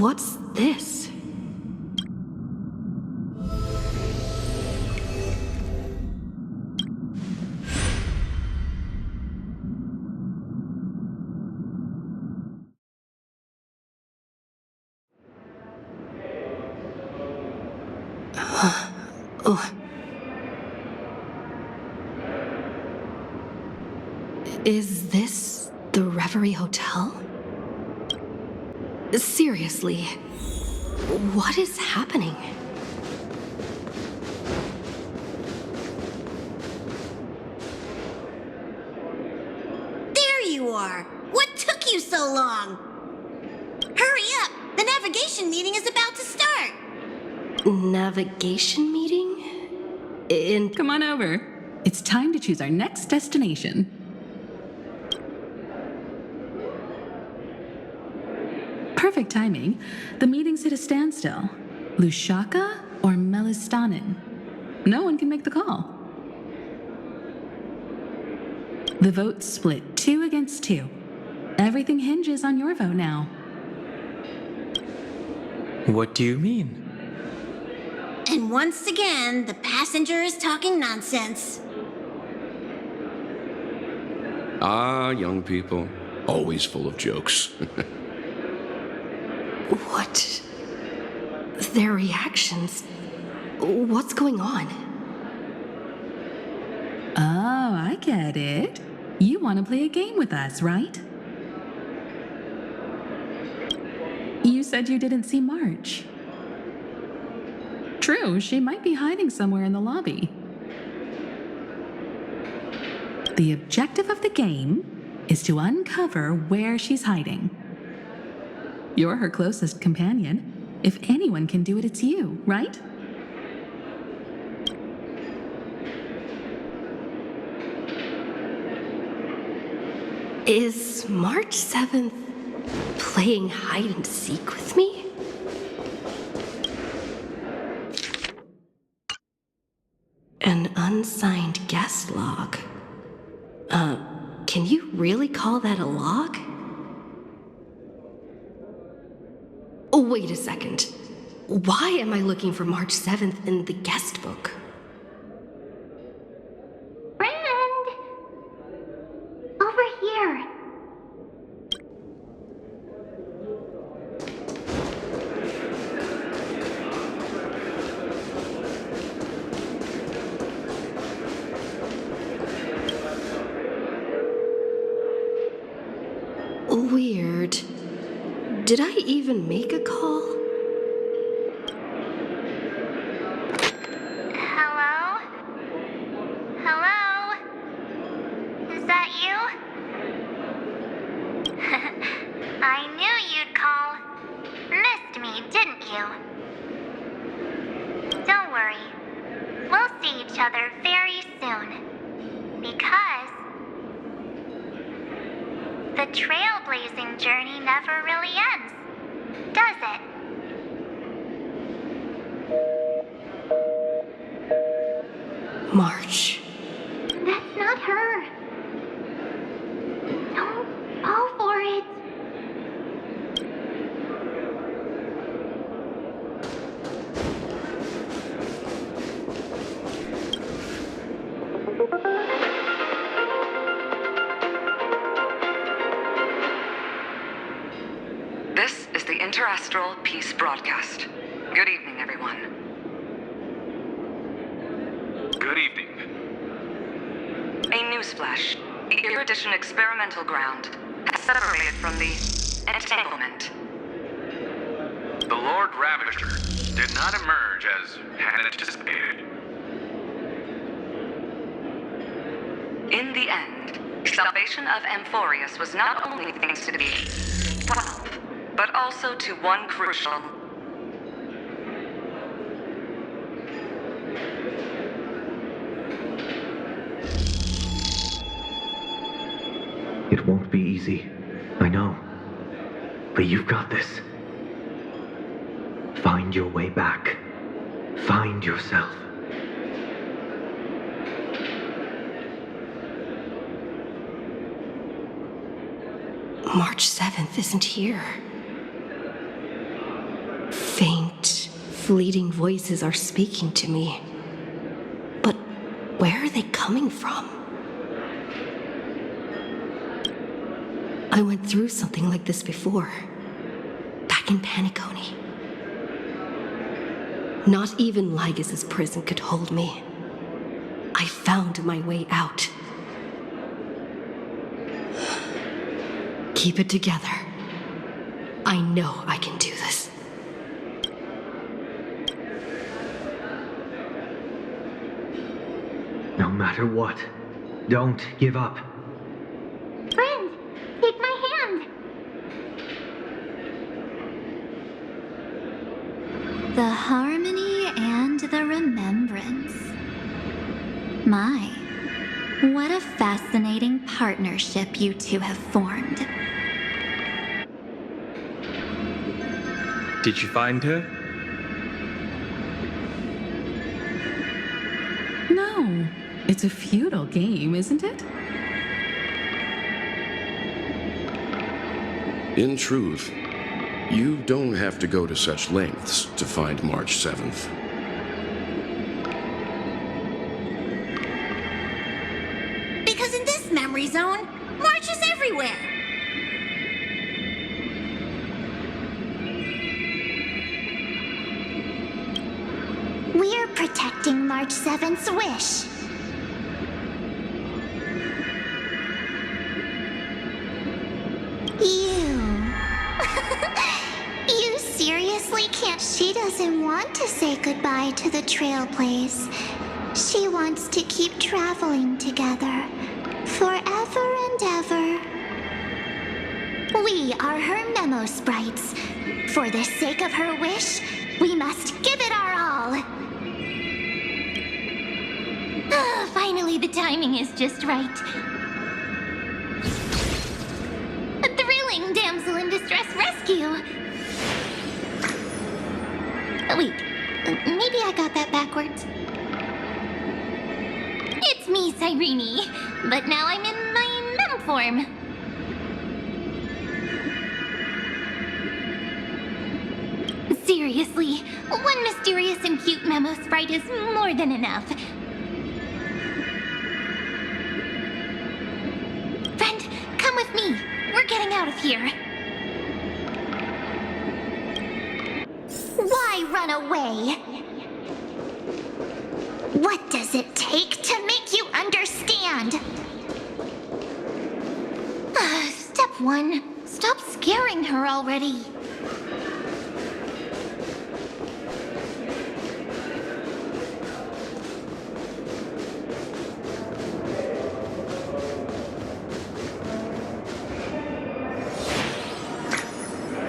What's this? Oh. Is this the Reverie Hotel? Seriously, what is happening? There you are! What took you so long? Hurry up! The navigation meeting is about to start! Navigation meeting? Come on over. It's time to choose our next destination. Perfect timing. The meeting's at a standstill. Lushaka or Melistanin? No one can make the call. The vote's split 2 against 2. Everything hinges on your vote now. What do you mean? And once again, the passenger is talking nonsense. Ah, young people. Always full of jokes. What? Their reactions? What's going on? Oh, I get it. You want to play a game with us, right? You said you didn't see March. True, she might be hiding somewhere in the lobby. The objective of the game is to uncover where she's hiding. You're her closest companion. If anyone can do it, it's you, right? Is March 7th playing hide and seek with me? An unsigned guest log. Can you really call that a log? Oh, wait a second. Why am I looking for March 7th in the guest book? Friend! Over here. Weird. Did I even make a call? Hello? Hello? Is that you? I knew you'd call. Missed me, didn't you? Don't worry. We'll see each other very soon. Because the trailblazing journey never really ends, does it? March. That's not her. Don't fall for it. This is the Interastral Peace Broadcast. Good evening, everyone. Good evening. A newsflash. The Erudition experimental ground has separated from the entanglement. The Lord Ravager did not emerge as had anticipated. In the end, salvation of Amphorius was not only thanks to the 12, but also to one crucial. It won't be easy, I know. But you've got this. Find your way back. Find yourself. March 7th isn't here. fleeting voices are speaking to me. But where are they coming from? I went through something like this before, back in Paniconi. Not even Lygas's prison could hold me. I found my way out. Keep it together. I know I can do this. No matter what, don't give up. Friend, take my hand. The harmony and the remembrance. My, what a fascinating partnership you two have formed. Did you find her? No, it's a futile game, isn't it? In truth, you don't have to go to such lengths to find March 7th. Because in this memory zone, March is everywhere. We're protecting March 7th's wish. You seriously can't. She doesn't want to say goodbye to the trail place. She wants to keep traveling together forever and ever. We are her memo sprites. For the sake of her wish, we must give it our all. Finally, the timing is just right. A thrilling damsel in distress rescue. Wait, maybe I got that backwards. It's me, Cyrene, but now I'm in my mem form. Seriously, one mysterious and cute memo sprite is more than enough. Friend, come with me. We're getting out of here. Why run away? What does it take to make you understand? Step 1. Stop scaring her already.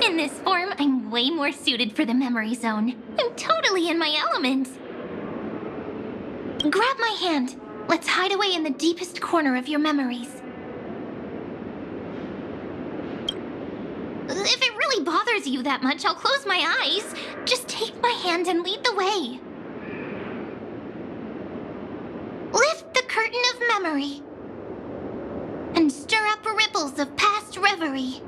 In this form, I'm way more suited for the memory zone. I'm totally in my element. Grab my hand. Let's hide away in the deepest corner of your memories. If it really bothers you that much, I'll close my eyes. Just take my hand and lead the way. Lift the curtain of memory and stir up ripples of past reverie.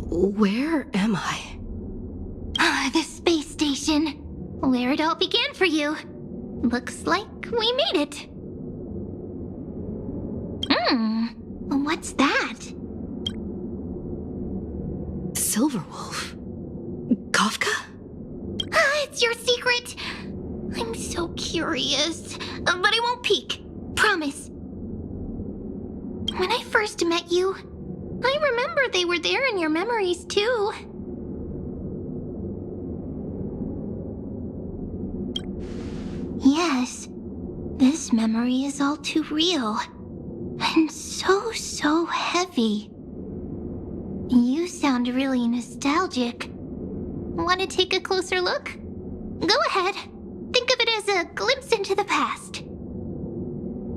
Where am I? The space station. Where it all began for you. Looks like we made it. What's that? Silverwolf? Kafka? It's your secret. I'm so curious. But I won't peek. Promise. When I first met you, I remember they were there in your memories too. Yes, this memory is all too real. And so heavy. You sound really nostalgic. Want to take a closer look? Go ahead. Think of it as a glimpse into the past.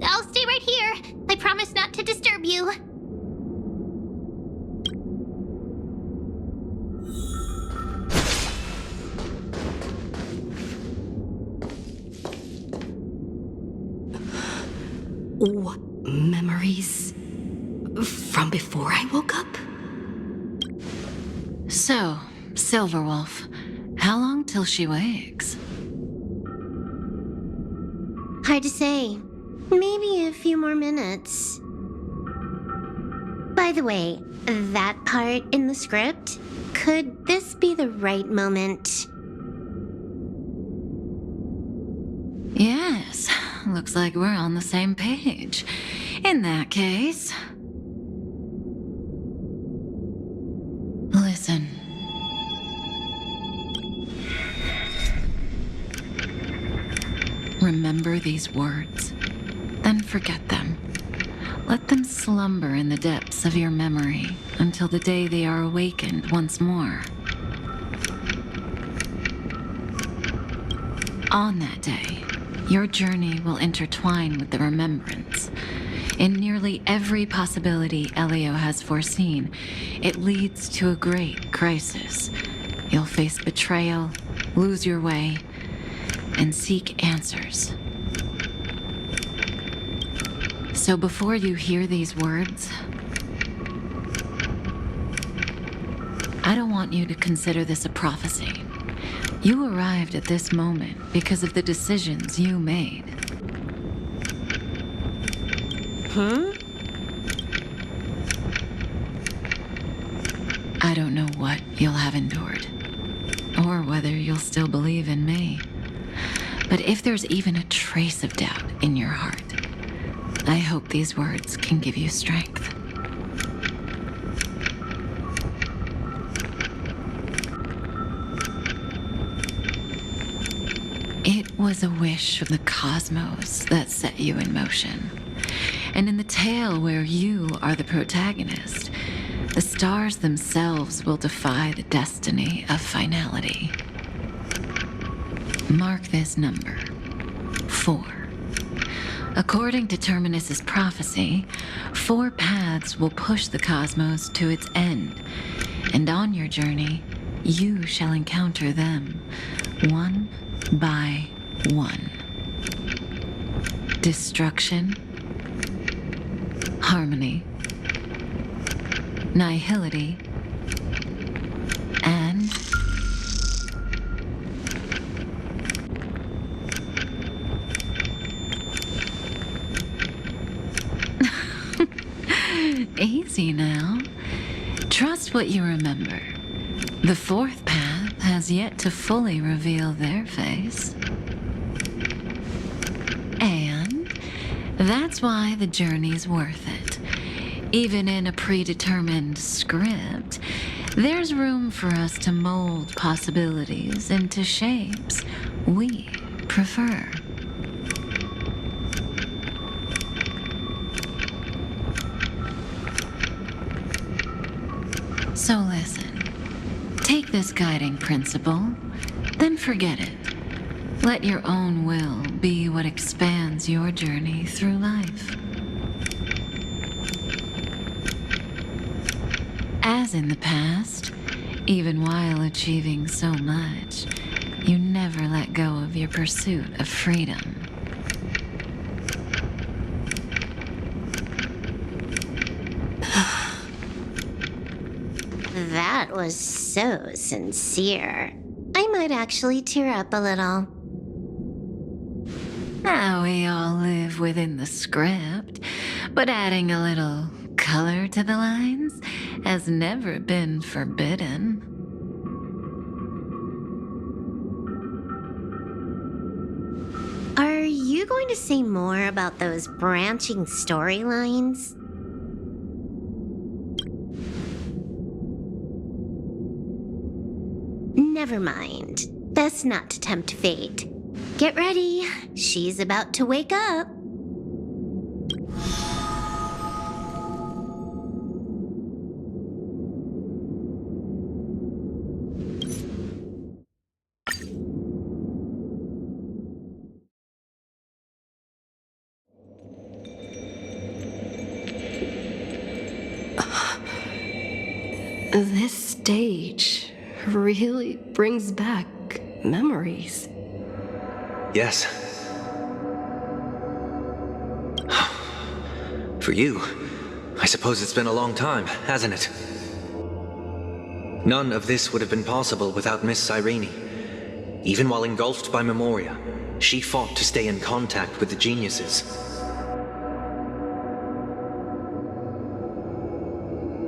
I'll stay right here. I promise not to disturb you. Memories from before I woke up? So, Silverwolf, how long till she wakes? Hard to say. Maybe a few more minutes. By the way, that part in the script, could this be the right moment? Yes, looks like we're on the same page. In that case... Listen. Remember these words, then forget them. Let them slumber in the depths of your memory until the day they are awakened once more. On that day, your journey will intertwine with the remembrance. In nearly every possibility Elio has foreseen, it leads to a great crisis. You'll face betrayal, lose your way, and seek answers. So before you hear these words, I don't want you to consider this a prophecy. You arrived at this moment because of the decisions you made. I don't know what you'll have endured, or whether you'll still believe in me. But if there's even a trace of doubt in your heart, I hope these words can give you strength. It was a wish of the cosmos that set you in motion. And in the tale where you are the protagonist, the stars themselves will defy the destiny of finality. Mark this number, 4. According to Terminus's prophecy, 4 paths will push the cosmos to its end, and on your journey, you shall encounter them, one by one. Destruction, harmony, nihility, and easy now. Trust what you remember. The 4th path has yet to fully reveal their face. And that's why the journey's worth it. Even in a predetermined script, there's room for us to mold possibilities into shapes we prefer. So listen. Take this guiding principle, then forget it. Let your own will be what expands your journey through life. As in the past, even while achieving so much, you never let go of your pursuit of freedom. That was so sincere. I might actually tear up a little. Now we all live within the script, but adding a little color to the lines has never been forbidden. Are you going to say more about those branching storylines? Never mind. Best not to tempt fate. Get ready. She's about to wake up. This stage really brings back memories. Yes. For you, I suppose it's been a long time, hasn't it? None of this would have been possible without Miss Cyrene. Even while engulfed by Memoria, she fought to stay in contact with the geniuses.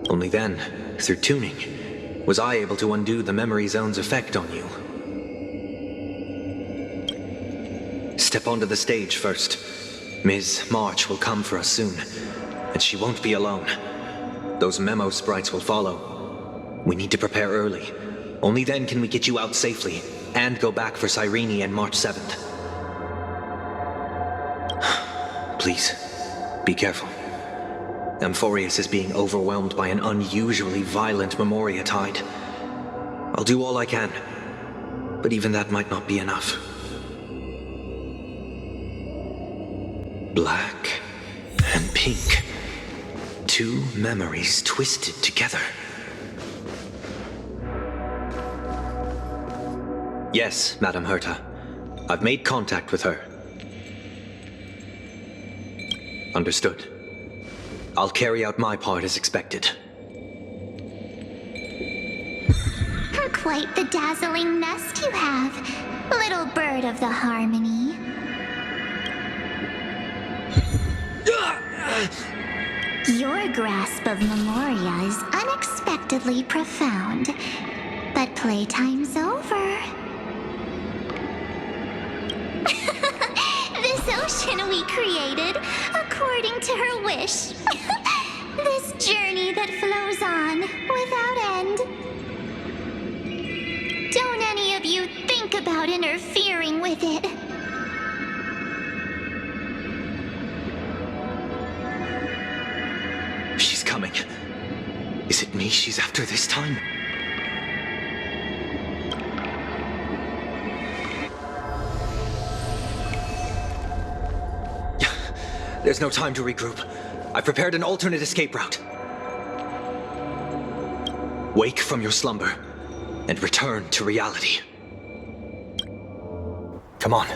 Only then, through tuning, was I able to undo the memory zone's effect on you. Step onto the stage first. Ms. March will come for us soon, and she won't be alone. Those memo sprites will follow. We need to prepare early. Only then can we get you out safely, and go back for Cyrene and March 7th. Please, be careful. Amphorius is being overwhelmed by an unusually violent Memoria tide. I'll do all I can, but even that might not be enough. Black and pink. Two memories twisted together. Yes, Madame Herta. I've made contact with her. Understood. I'll carry out my part as expected. Quite the dazzling nest you have, little bird of the harmony. Your grasp of Memoria is unexpectedly profound, but playtime's over. This ocean we created, according to her wish. This journey that flows on, without end. Don't any of you think about interfering with it. She's coming. Is it me she's after this time? There's no time to regroup. I've prepared an alternate escape route. Wake from your slumber and return to reality. Come on,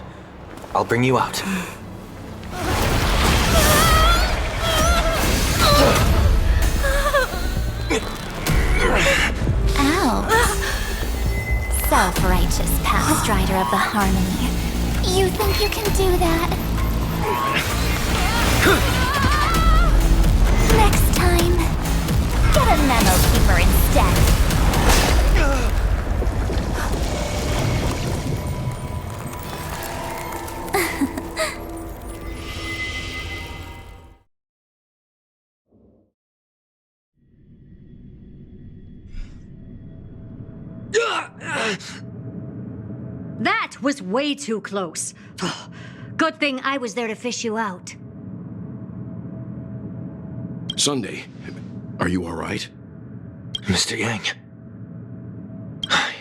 I'll bring you out. Ow. Self-righteous Pathstrider of the Harmony. You think you can do that? Next time, get a memo keeper instead. That was way too close. Good thing I was there to fish you out. Sunday, are you all right? Mr. Yang. I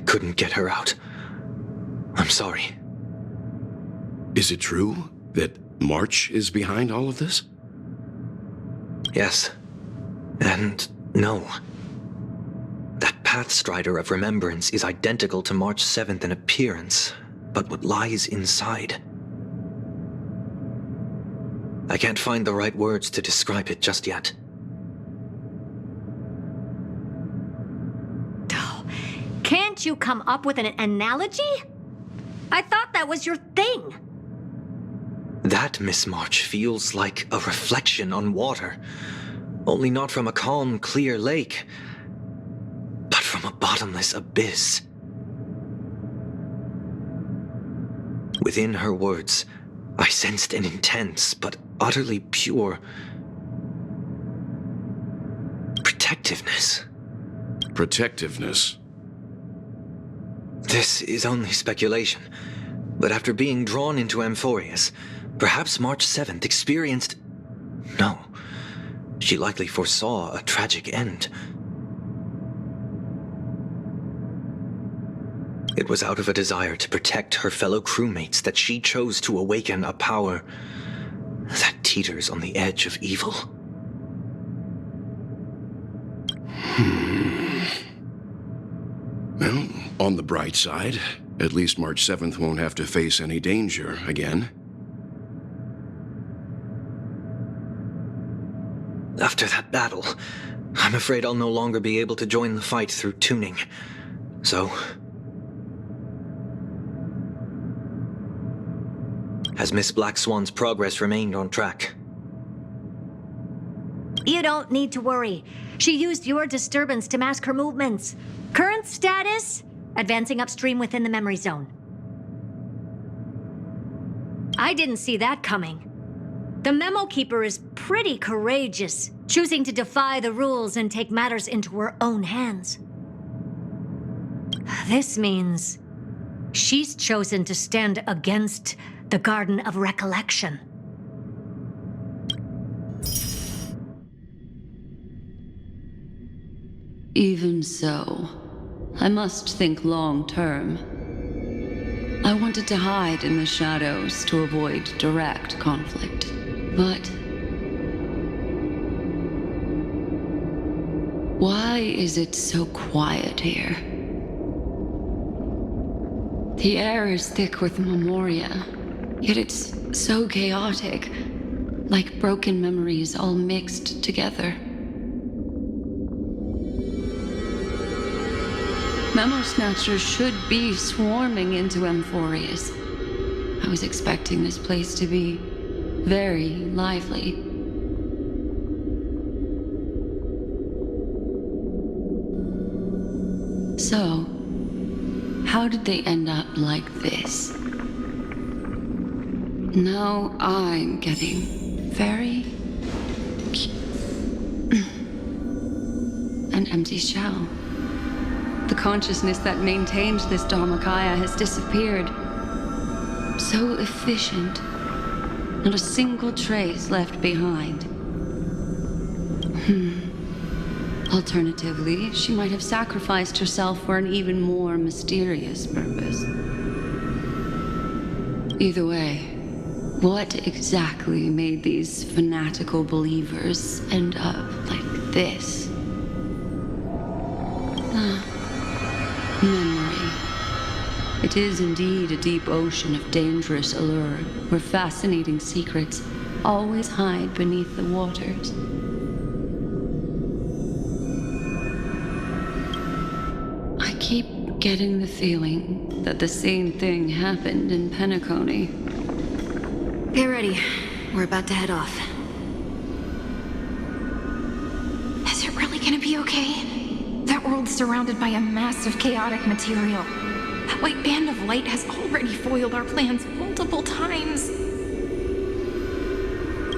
couldn't get her out. I'm sorry. Is it true that March is behind all of this? Yes. And no. That Pathstrider of Remembrance is identical to March 7th in appearance, but what lies inside. I can't find the right words to describe it just yet. Can't you come up with an analogy? I thought that was your thing. That, Miss March, feels like a reflection on water. Only not from a calm, clear lake, but from a bottomless abyss. Within her words, I sensed an intense but utterly pure protectiveness. Protectiveness? This is only speculation, but after being drawn into Amphorius, perhaps March 7th experienced... No, she likely foresaw a tragic end. It was out of a desire to protect her fellow crewmates that she chose to awaken a power that teeters on the edge of evil. Well, on the bright side, at least March 7th won't have to face any danger again. After that battle, I'm afraid I'll no longer be able to join the fight through tuning. So... has Miss Black Swan's progress remained on track? You don't need to worry. She used your disturbance to mask her movements. Current status? Advancing upstream within the memory zone. I didn't see that coming. The Memo Keeper is pretty courageous, choosing to defy the rules and take matters into her own hands. This means she's chosen to stand against the Garden of Recollection. Even so, I must think long term. I wanted to hide in the shadows to avoid direct conflict, but... why is it so quiet here? The air is thick with memoria, yet it's so chaotic, like broken memories all mixed together. Memo Snatchers should be swarming into Amphorius. I was expecting this place to be very lively. So, how did they end up like this? Now I'm getting very... an empty shell. The consciousness that maintained this Dharmakaya has disappeared. So efficient. Not a single trace left behind. Alternatively, she might have sacrificed herself for an even more mysterious purpose. Either way, what exactly made these fanatical believers end up like this? Memory. It is indeed a deep ocean of dangerous allure, where fascinating secrets always hide beneath the waters. I keep getting the feeling that the same thing happened in Penacony. Get ready. We're about to head off. Is it really gonna be okay? That world's surrounded by a massive chaotic material. That white band of light has already foiled our plans multiple times.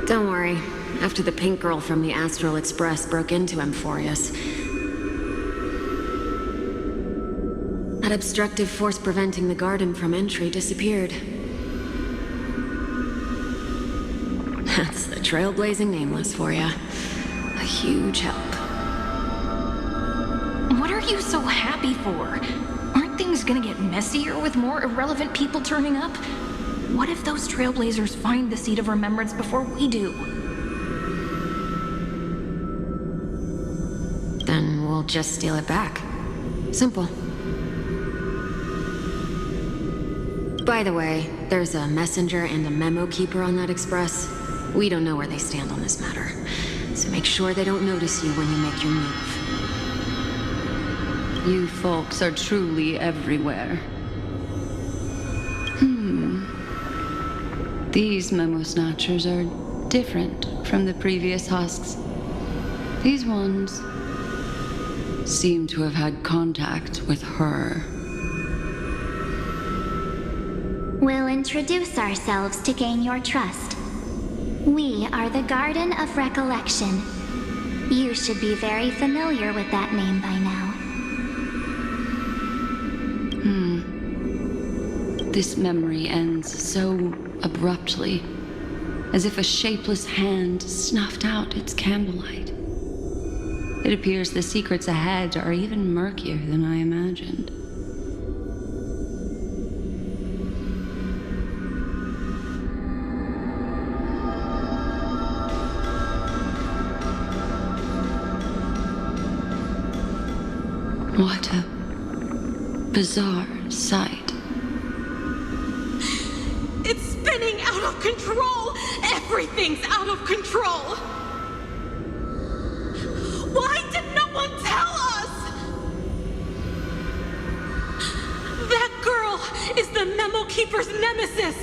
Don't worry. After the pink girl from the Astral Express broke into Amphorius, that obstructive force preventing the garden from entry disappeared. That's the trailblazing nameless for you. A huge help. What are you so happy for? Aren't things gonna get messier with more irrelevant people turning up? What if those trailblazers find the seed of remembrance before we do? Then we'll just steal it back. Simple. By the way, there's a messenger and a memo keeper on that express. We don't know where they stand on this matter, so make sure they don't notice you when you make your move. You folks are truly everywhere. These Memo Snatchers are different from the previous husks. These ones seem to have had contact with her. We'll introduce ourselves to gain your trust. We are the Garden of Recollection. You should be very familiar with that name by now. This memory ends so abruptly, as if a shapeless hand snuffed out its candlelight. It appears the secrets ahead are even murkier than I imagined. What a bizarre sight. It's spinning out of control! Everything's out of control! Keeper's nemesis!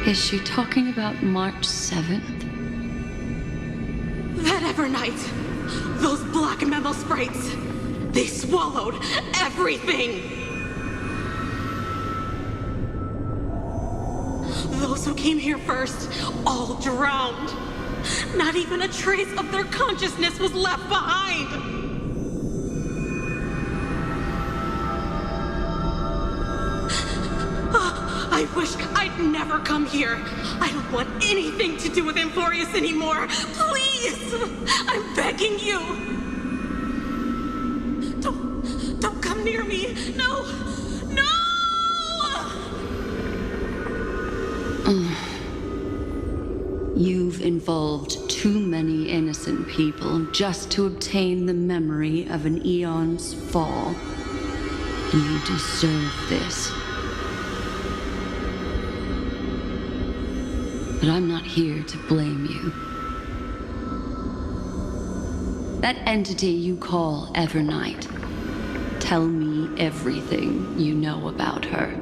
Is she talking about March 7th? That Evernight, those black memo sprites, they swallowed everything! Those who came here first all drowned. Not even a trace of their consciousness was left behind! I wish I'd never come here. I don't want anything to do with Amphorius anymore. Please! I'm begging you! Don't come near me! No! No! You've involved too many innocent people just to obtain the memory of an eon's fall. You deserve this. But I'm not here to blame you. That entity you call Evernight, tell me everything you know about her.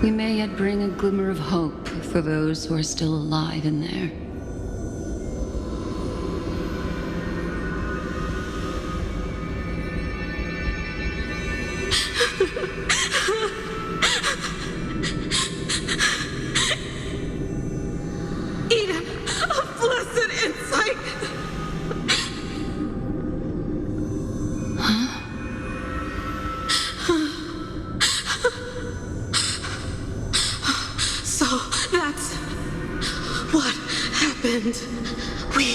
We may yet bring a glimmer of hope for those who are still alive in there. Eden, a blessed insight! So that's what happened. We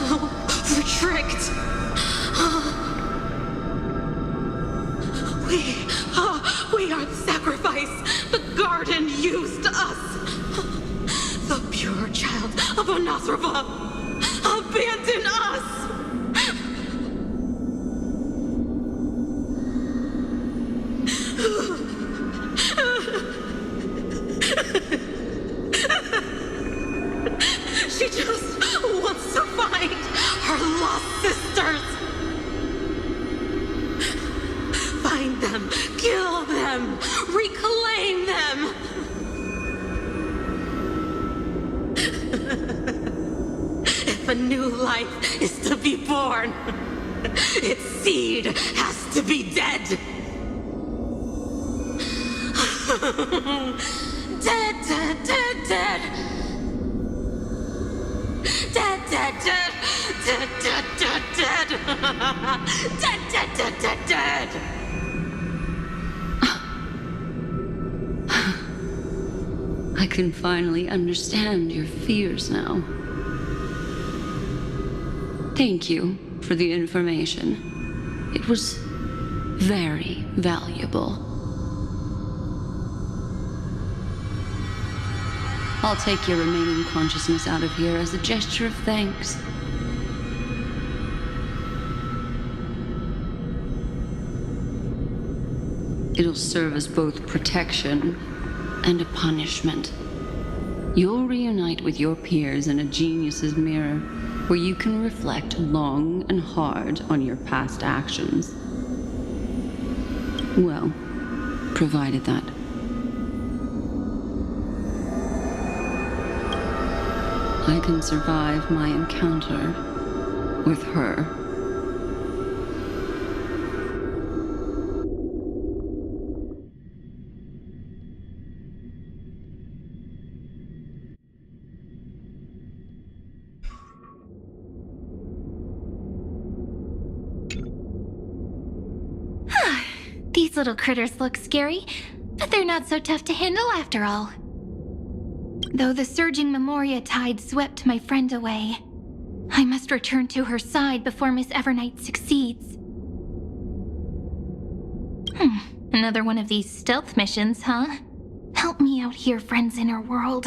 were tricked. We are the sacrifice the garden used us. The pure child of Anasrava abandoned us. She just wants to find her lost sisters. Find them, kill them, reclaim them. If a new life is to be born, its seed has to be dead. Dead, dead, dead, dead. Dead, dead, dead. Dead, dead, dead, dead. Dead, dead, dead, dead, dead. I can finally understand your fears now. Thank you for the information. It was very valuable. I'll take your remaining consciousness out of here as a gesture of thanks. It'll serve as both protection and a punishment. You'll reunite with your peers in a genius's mirror, where you can reflect long and hard on your past actions. Well, provided that I can survive my encounter with her. These little critters look scary, but they're not so tough to handle after all. Though the surging Memoria tide swept my friend away, I must return to her side before Miss Evernight succeeds. Another one of these stealth missions, huh? Help me out here, friend's inner world.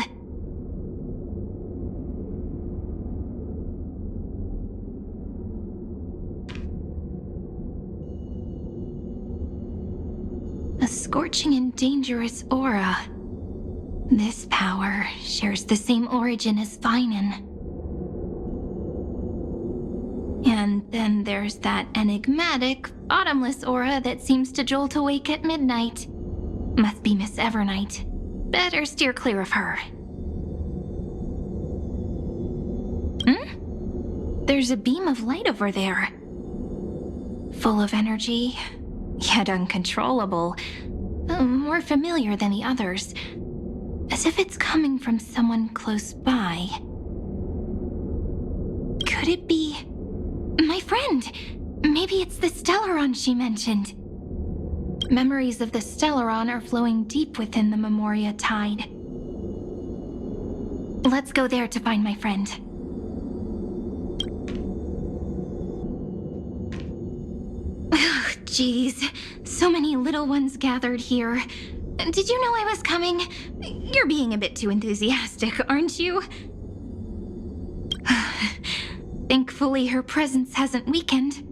A scorching and dangerous aura. This power shares the same origin as Vinen. And then there's that enigmatic, bottomless aura that seems to jolt awake at midnight. Must be Miss Evernight. Better steer clear of her. There's a beam of light over there. Full of energy, yet uncontrollable. More familiar than the others. As if it's coming from someone close by. Could it be... my friend? Maybe it's the Stellaron she mentioned. Memories of the Stellaron are flowing deep within the Memoria Tide. Let's go there to find my friend. Jeez, so many little ones gathered here. Did you know I was coming? You're being a bit too enthusiastic, aren't you? Thankfully, her presence hasn't weakened.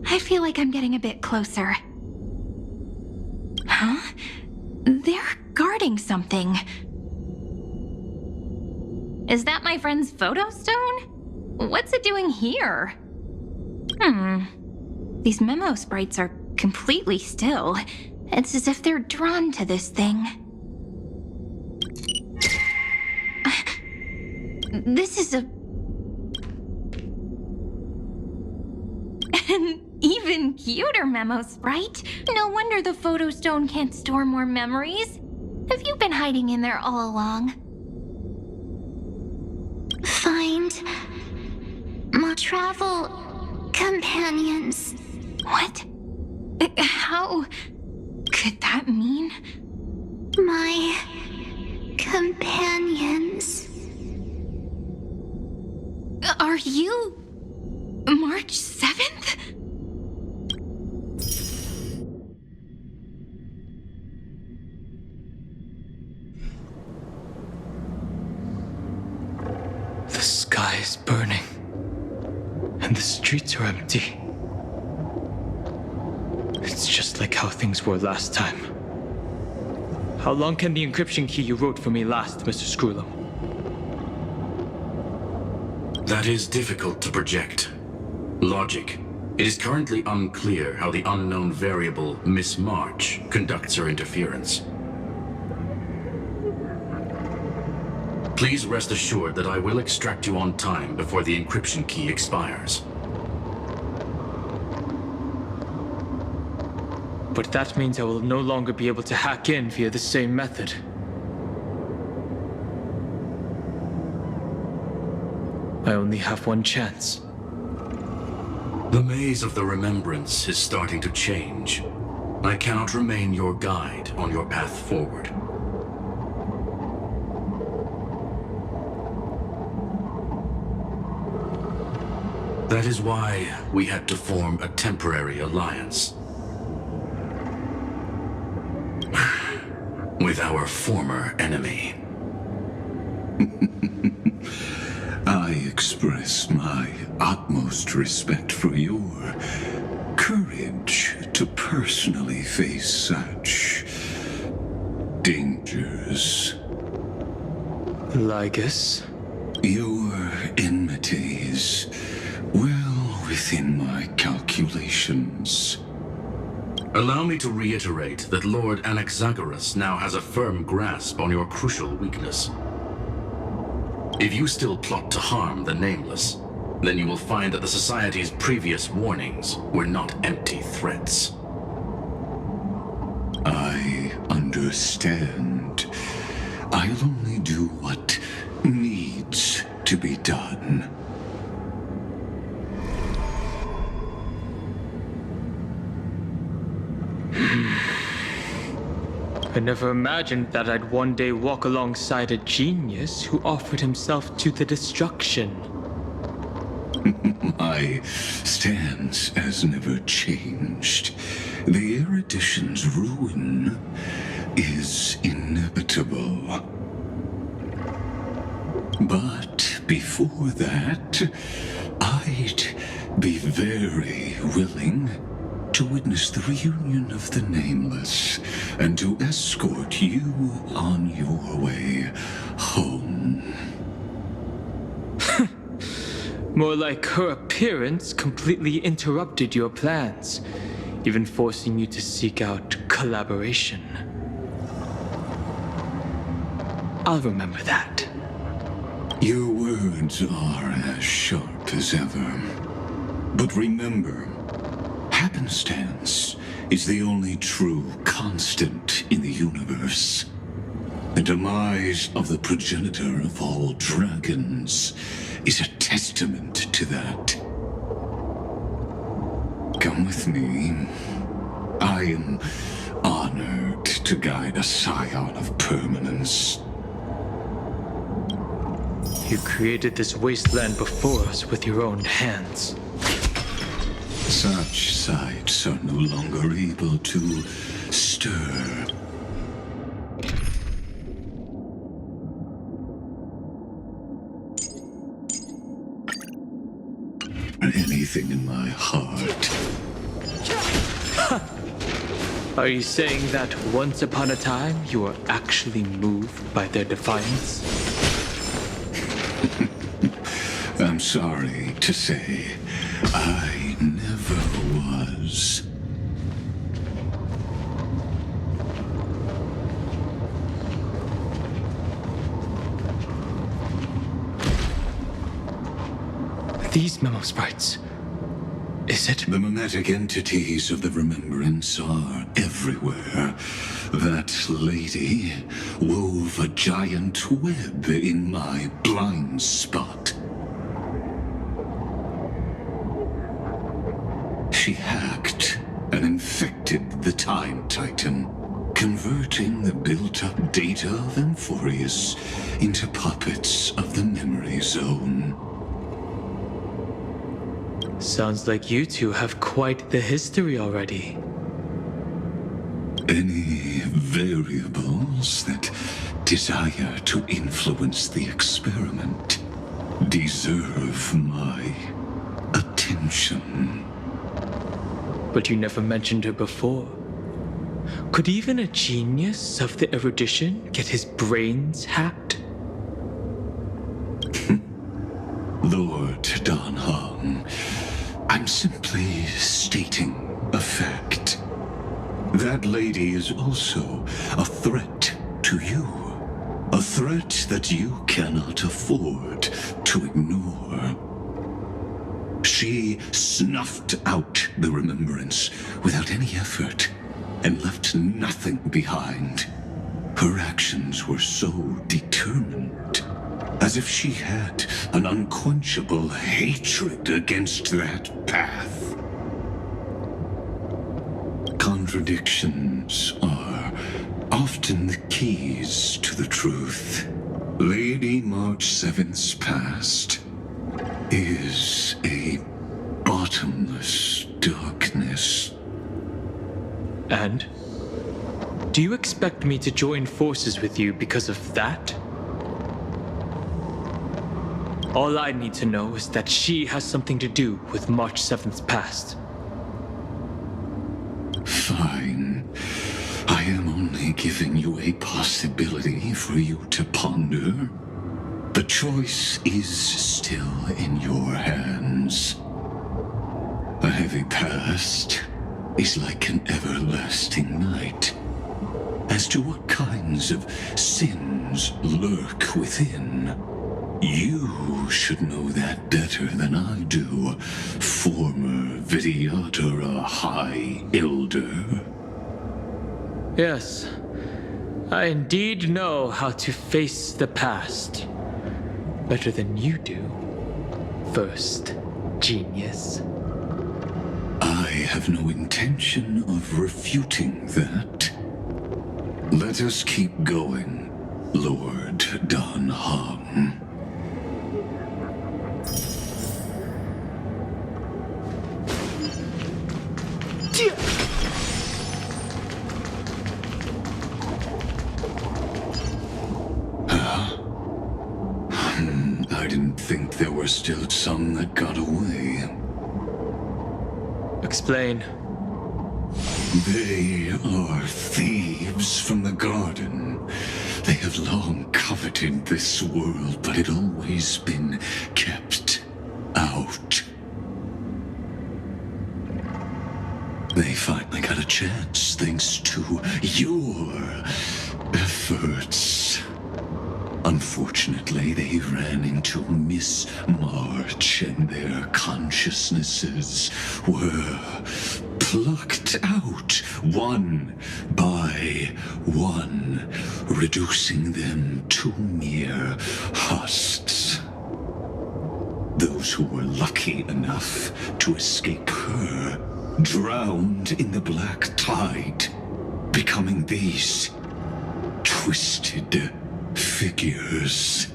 I feel like I'm getting a bit closer. Huh? They're guarding something. Is that my friend's photo stone? What's it doing here? These memo sprites are completely still. It's as if they're drawn to this thing. This is an even cuter memo sprite. No wonder the photo stone can't store more memories. Have you been hiding in there all along? Find more travel companions. What? How could that mean? My companions. Are you March 7th? The sky is burning, and the streets are empty. It's just like how things were last time. How long can the encryption key you wrote for me last, Mr. Screwlum? That is difficult to project. Logic. It is currently unclear how the unknown variable, Miss March, conducts her interference. Please rest assured that I will extract you on time before the encryption key expires. But that means I will no longer be able to hack in via the same method. I only have one chance. The maze of the remembrance is starting to change. I cannot remain your guide on your path forward. That is why we had to form a temporary alliance. With our former enemy. I express my utmost respect for your courage to personally face such dangers. Lygus? Your enmity is well within my calculations. Allow me to reiterate that Lord Anaxagoras now has a firm grasp on your crucial weakness. If you still plot to harm the Nameless, then you will find that the Society's previous warnings were not empty threats. I understand. I'll only do what needs to be done. I never imagined that I'd one day walk alongside a genius who offered himself to the destruction. My stance has never changed. The erudition's ruin is inevitable. But before that, I'd be very willing to witness the reunion of the Nameless and to escort you on your way home. More like her appearance completely interrupted your plans, even forcing you to seek out collaboration. I'll remember that. Your words are as sharp as ever. But remember, happenstance is the only true constant in the universe. The demise of the progenitor of all dragons is a testament to that. Come with me. I am honored to guide a scion of permanence. You created this wasteland before us with your own hands. Such sights are no longer able to stir. Anything in my heart. Are you saying that once upon a time you were actually moved by their defiance? I'm sorry to say, I never was. These memo sprites. Is it? The mimetic entities of the remembrance are everywhere. That lady wove a giant web in my blind spot. She hacked and infected the Time Titan, converting the built-up data of Amphorius into puppets of the memory zone. Sounds like you two have quite the history already. Any variables that desire to influence the experiment deserve my attention. But you never mentioned her before. Could even a genius of the erudition get his brains hacked? Lord Dan Hong, I'm simply stating a fact. That lady is also a threat to you. A threat that you cannot afford to ignore. She snuffed out the remembrance without any effort and left nothing behind. Her actions were so determined, as if she had an unquenchable hatred against that path. Contradictions are often the keys to the truth. Lady March 7th's past is a bottomless darkness. And? Do you expect me to join forces with you because of that? All I need to know is that she has something to do with March 7th's past. Fine. I am only giving you a possibility for you to ponder. The choice is still in your hands. A heavy past is like an everlasting night. As to what kinds of sins lurk within, you should know that better than I do, former Vidyadhara High Elder. Yes, I indeed know how to face the past. Better than you do, first genius. I have no intention of refuting that. Let us keep going, Lord Dan Hong. I didn't think there were still some that got away. Explain. They are thieves from the garden. They have long coveted this world, but it always been kept out. They finally got a chance thanks to your efforts. Unfortunately, they ran into Miss March and their consciousnesses were plucked out one by one, reducing them to mere husks. Those who were lucky enough to escape her drowned in the black tide, becoming these twisted figures.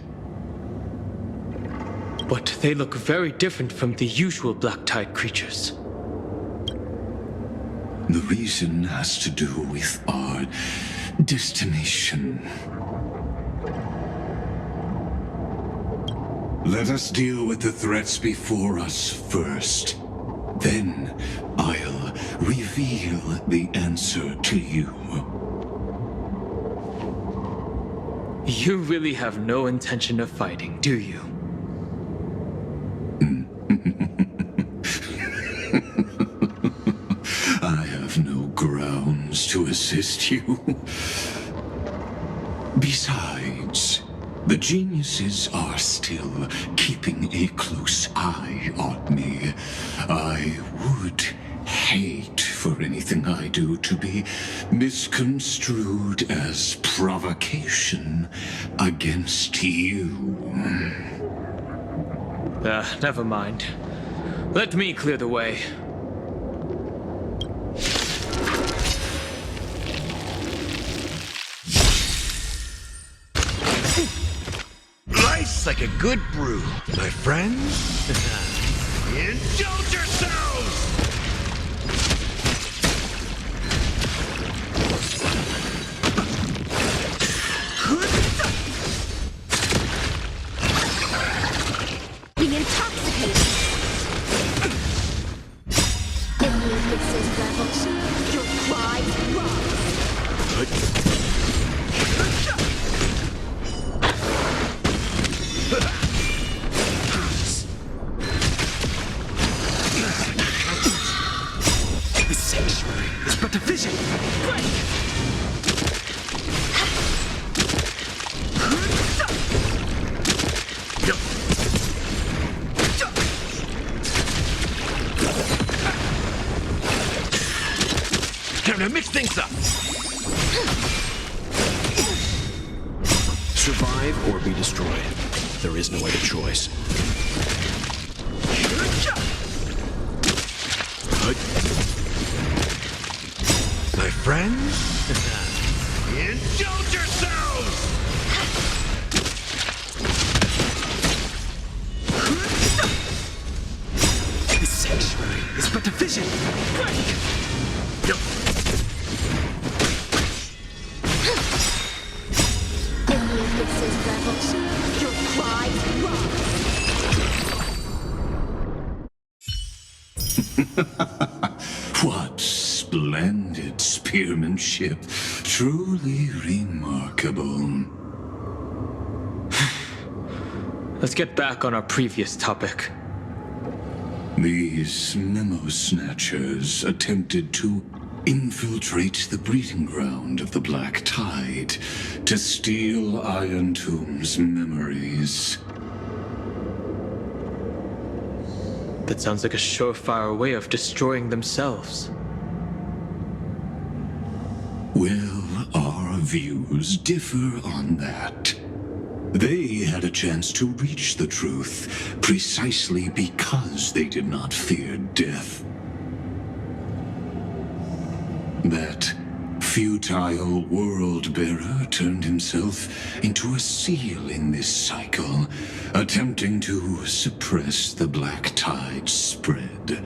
But they look very different from the usual black tide creatures. The reason has to do with our destination. Let us deal with the threats before us first. Then I'll reveal the answer to you. You really have no intention of fighting, do you? I have no grounds to assist you. Besides, the geniuses are still keeping a close eye on me. I would hate for anything I do to be misconstrued as provocation against you. Never mind. Let me clear the way. Life's like a good brew, my friends. Indulge yourselves! Be intoxicated. The music says rebels. Your pride rise. The sanctuary is but a vision. Time to mix things up. Survive or be destroyed. There is no other choice. My friends, indulge yourselves! The sanctuary is but a vision. The music says rebels. Your pride rise. What splendid spearmanship. Truly remarkable. Let's get back on our previous topic. These memo snatchers attempted to infiltrate the breeding ground of the Black Tide to steal Iron Tomb's memories. That sounds like a surefire way of destroying themselves. Well, our views differ on that. They had a chance to reach the truth precisely because they did not fear death. That futile world-bearer turned himself into a seal in this cycle, attempting to suppress the Black Tide's spread.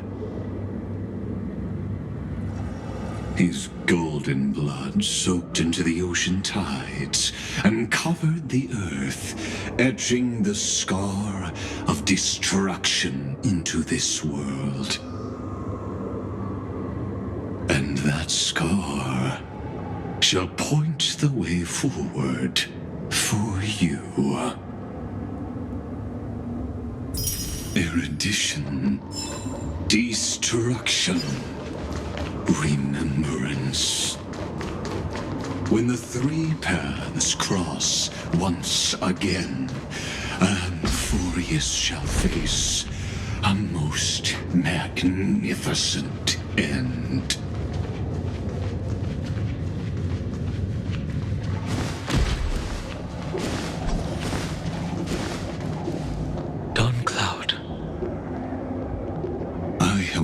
His golden blood soaked into the ocean tides and covered the earth, etching the scar of destruction into this world. And that scar shall point the way forward for you. Erudition, destruction, remembrance. When the three paths cross once again, Amphorius shall face a most magnificent end.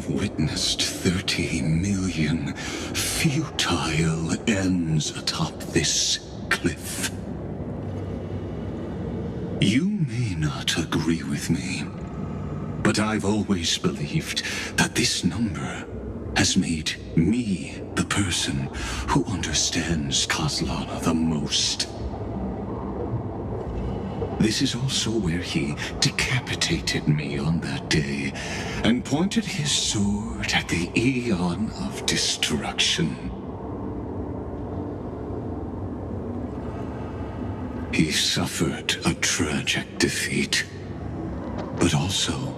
Witnessed 30 million futile ends atop this cliff. You may not agree with me, but I've always believed that this number has made me the person who understands Kozlana the most. This is also where he decapitated me on that day and pointed his sword at the Aeon of Destruction. He suffered a tragic defeat, but also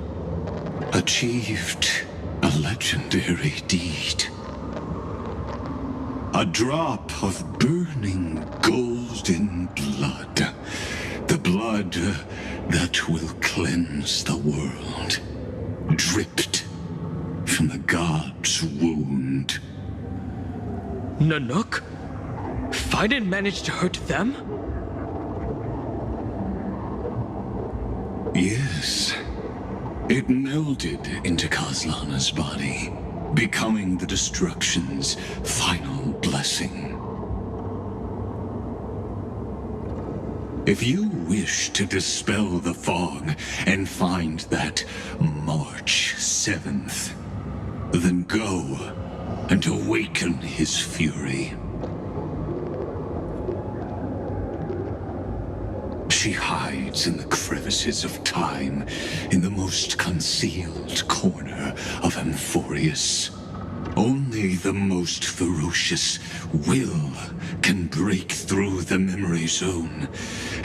achieved a legendary deed. A drop of burning golden blood. The blood that will cleanse the world, dripped from the god's wound. Nanook? Fiden managed to hurt them? Yes. It melded into Kozlana's body, becoming the Destruction's final blessing. If you wish to dispel the fog and find that March 7th, then go and awaken his fury. She hides in the crevices of time, in the most concealed corner of Amphorius. Only the most ferocious will can break through the memory zone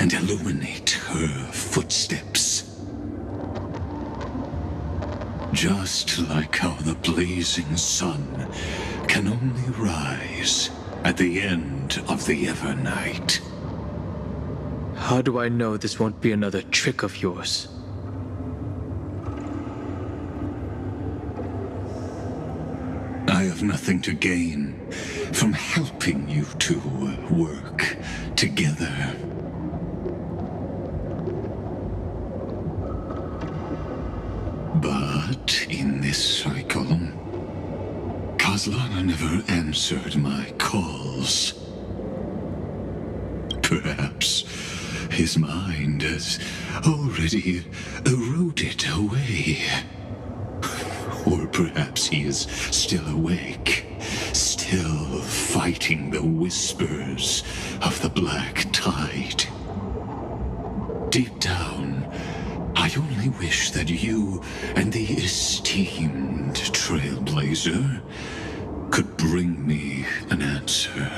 and illuminate her footsteps. Just like how the blazing sun can only rise at the end of the Evernight. How do I know this won't be another trick of yours? I have nothing to gain from helping you two work together. But in this cycle, Kozlana never answered my calls. Perhaps his mind has already eroded away. Or perhaps he is still awake, still fighting the whispers of the Black Tide. Deep down, I only wish that you and the esteemed Trailblazer could bring me an answer.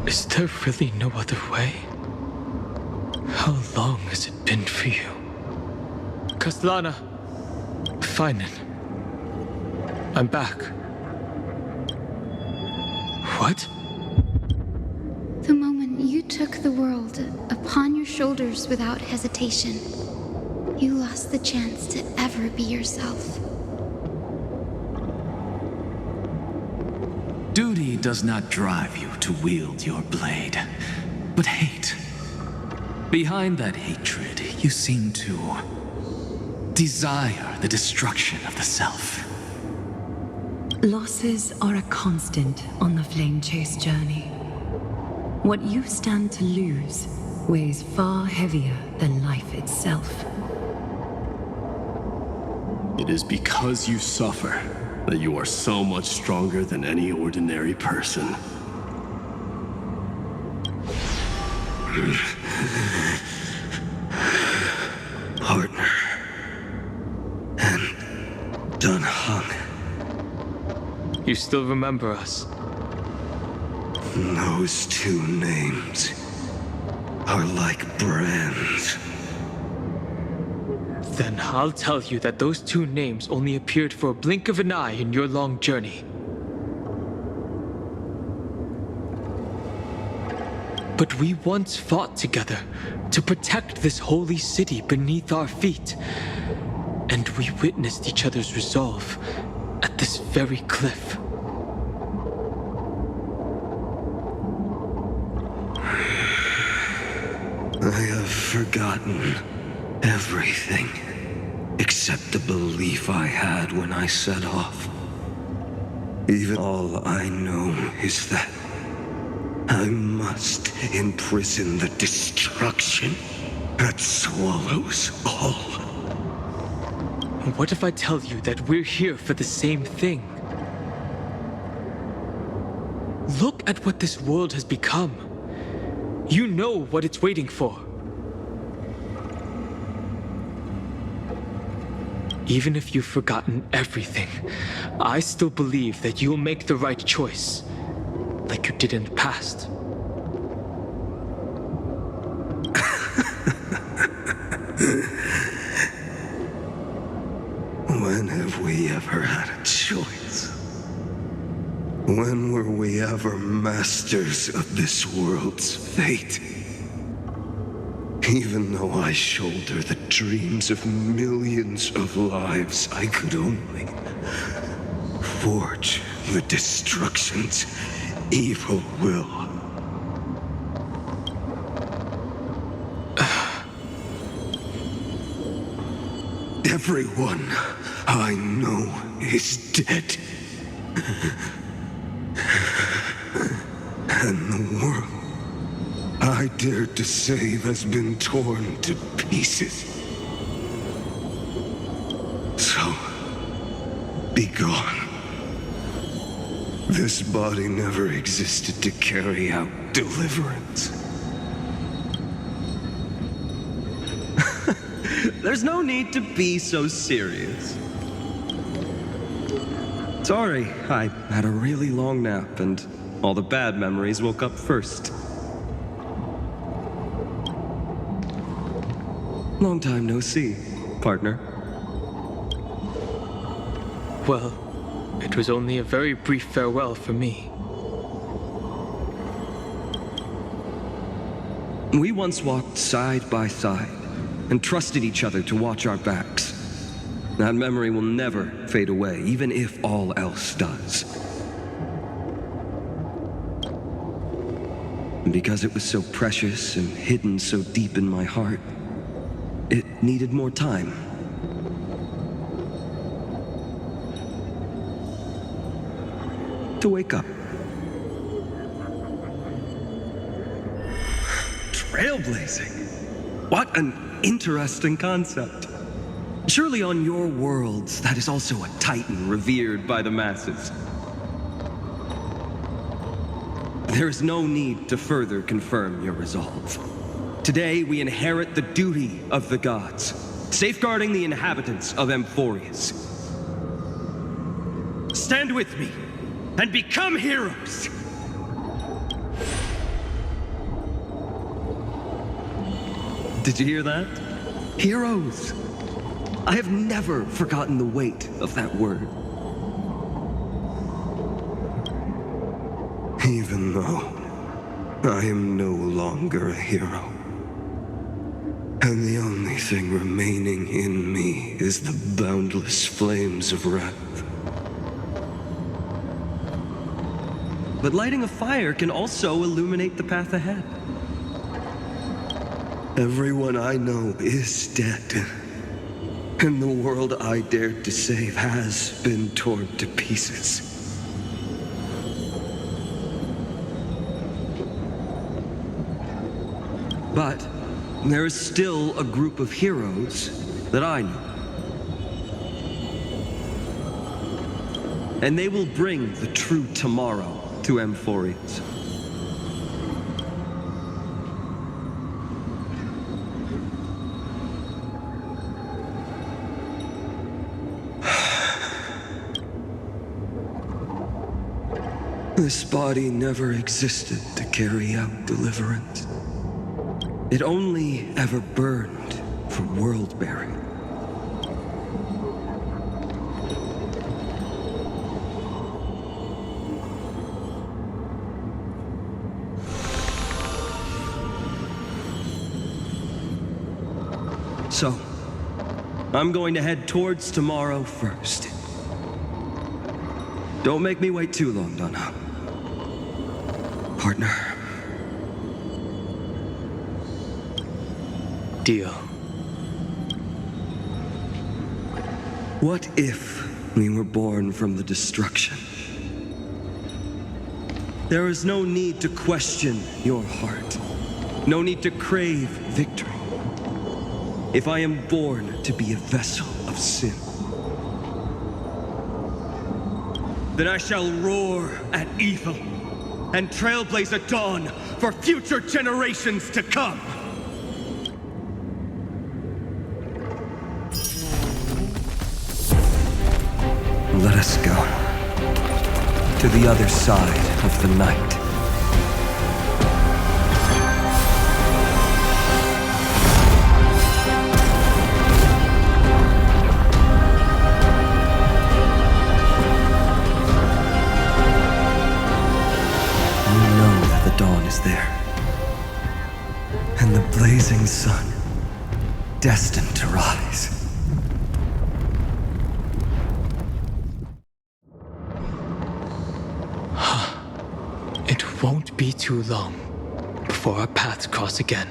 Is there really no other way? How long has it been for you? Kozlana, Finan, I'm back. What? The moment you took the world upon your shoulders without hesitation, you lost the chance to ever be yourself. Duty does not drive you to wield your blade, but hate. Behind that hatred, you seem to desire the destruction of the self. Losses are a constant on the Flame Chase journey. What you stand to lose weighs far heavier than life itself. It is because you suffer that you are so much stronger than any ordinary person. Partner. And Dunhung. You still remember us? Those two names. are like brands. Then I'll tell you that those two names only appeared for a blink of an eye in your long journey. But we once fought together to protect this holy city beneath our feet. And we witnessed each other's resolve at this very cliff. I have forgotten everything except the belief I had when I set off. Even all I know is that I must imprison the destruction that swallows all. What if I tell you that we're here for the same thing? Look at what this world has become. You know what it's waiting for. Even if you've forgotten everything, I still believe that you'll make the right choice, like you did in the past. When have we ever had a choice? When were we ever masters of this world's fate? Even though I shoulder the dreams of millions of lives, I could only forge the destruction's evil will. Everyone I know is dead. And the world I dared to save has been torn to pieces. So, be gone. This body never existed to carry out deliverance. There's no need to be so serious. Sorry, I had a really long nap and all the bad memories woke up first. Long time no see, partner. Well, it was only a very brief farewell for me. We once walked side by side and trusted each other to watch our backs. That memory will never fade away, even if all else does. And because it was so precious and hidden so deep in my heart, it needed more time. To wake up. Trailblazing. What an interesting concept. Surely on your worlds, that is also a titan revered by the masses. There is no need to further confirm your resolve. Today, we inherit the duty of the gods, safeguarding the inhabitants of Amphorius. Stand with me, and become heroes! Did you hear that? Heroes! I have never forgotten the weight of that word. Even though I am no longer a hero, and the only thing remaining in me is the boundless flames of wrath. But lighting a fire can also illuminate the path ahead. Everyone I know is dead, and the world I dared to save has been torn to pieces. But there is still a group of heroes that I know. And they will bring the true tomorrow to Amphorius. This body never existed to carry out deliverance. It only ever burned for world-bearing. So, I'm going to head towards tomorrow first. Don't make me wait too long, Donna. Partner. Deal. What if we were born from the destruction? There is no need to question your heart. No need to crave victory. If I am born to be a vessel of sin, then I shall roar at evil and trailblaze a dawn for future generations to come. Let us go to the other side of the night. Dawn is there, and the blazing sun, destined to rise. It won't be too long before our paths cross again.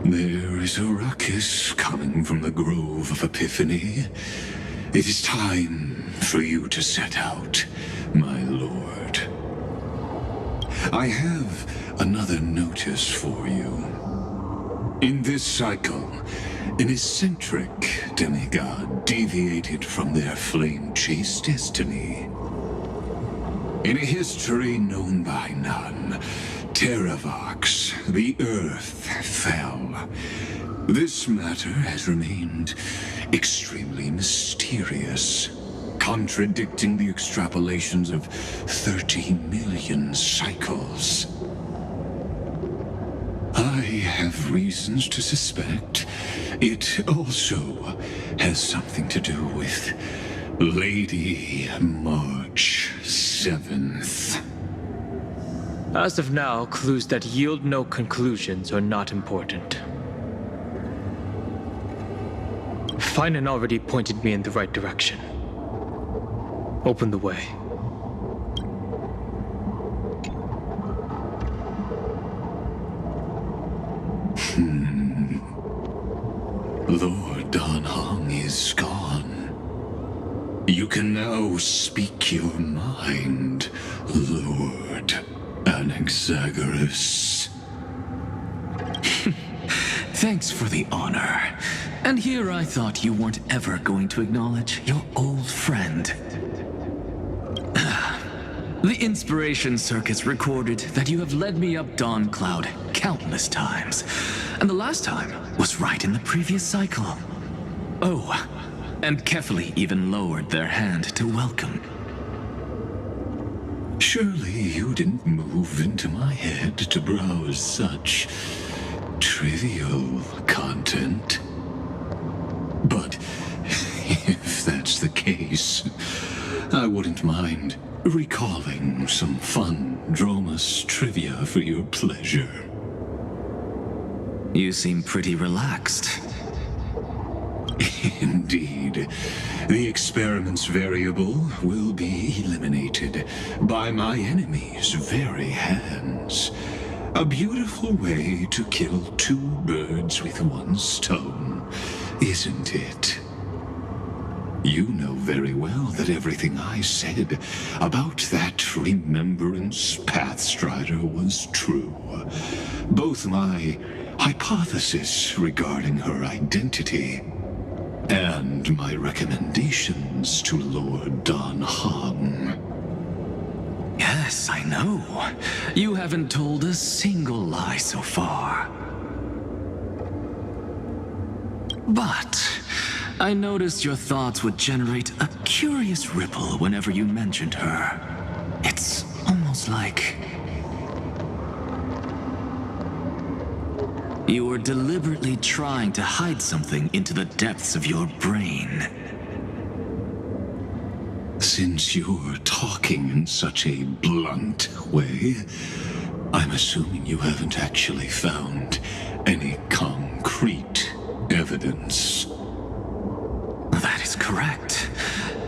There is a ruckus coming from the Grove of Epiphany. It is time for you to set out, my lord. I have another notice for you. In this cycle, an eccentric demigod deviated from their flame-chased destiny. In a history known by none, Terravox, the Earth, fell. This matter has remained extremely mysterious, contradicting the extrapolations of 30 million cycles. I have reasons to suspect it also has something to do with Lady March 7th. As of now, clues that yield no conclusions are not important. Finan already pointed me in the right direction. Open the way. Lord Dan Heng is gone. You can now speak your mind, Lord Anaxagoras. Thanks for the honor. And here I thought you weren't ever going to acknowledge your old friend. The Inspiration Circuits recorded that you have led me up Dawn Cloud countless times, and the last time was right in the previous cycle. Oh, and Kefali even lowered their hand to welcome. Surely you didn't move into my head to browse such trivial content. But if that's the case, I wouldn't mind recalling some fun Dromus trivia for your pleasure. You seem pretty relaxed. Indeed. The experiment's variable will be eliminated by my enemy's very hands. A beautiful way to kill two birds with one stone, isn't it? You know very well that everything I said about that Remembrance Pathstrider was true. Both my hypothesis regarding her identity and my recommendations to Lord Dan Heng. Yes, I know. You haven't told a single lie so far. But I noticed your thoughts would generate a curious ripple whenever you mentioned her. It's almost like... You were deliberately trying to hide something into the depths of your brain. Since you're talking in such a blunt way, I'm assuming you haven't actually found any concrete evidence. That is correct.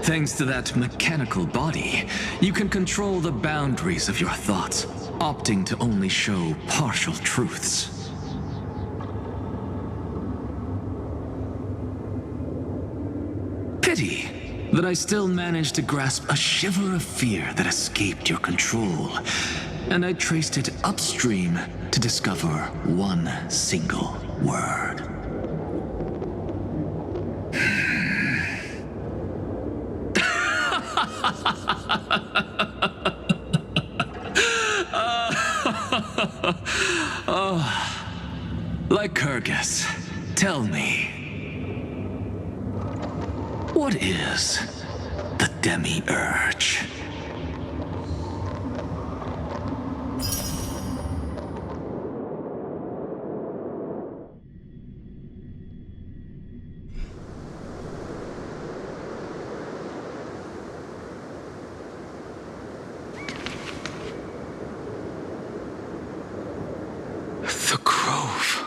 Thanks to that mechanical body, you can control the boundaries of your thoughts, opting to only show partial truths. Pity that I still managed to grasp a shiver of fear that escaped your control, and I traced it upstream to discover one single word. Lycurgus, tell me, what is the Demiurge? The grove.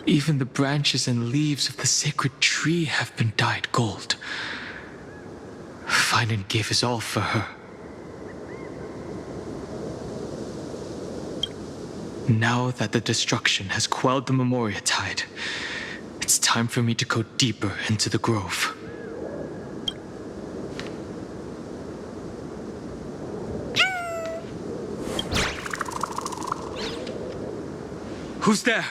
Even the branches and leaves of the sacred tree have been dyed gold. Finan gave his all for her. Now that the destruction has quelled the Memoria tide, it's time for me to go deeper into the grove. Who's there?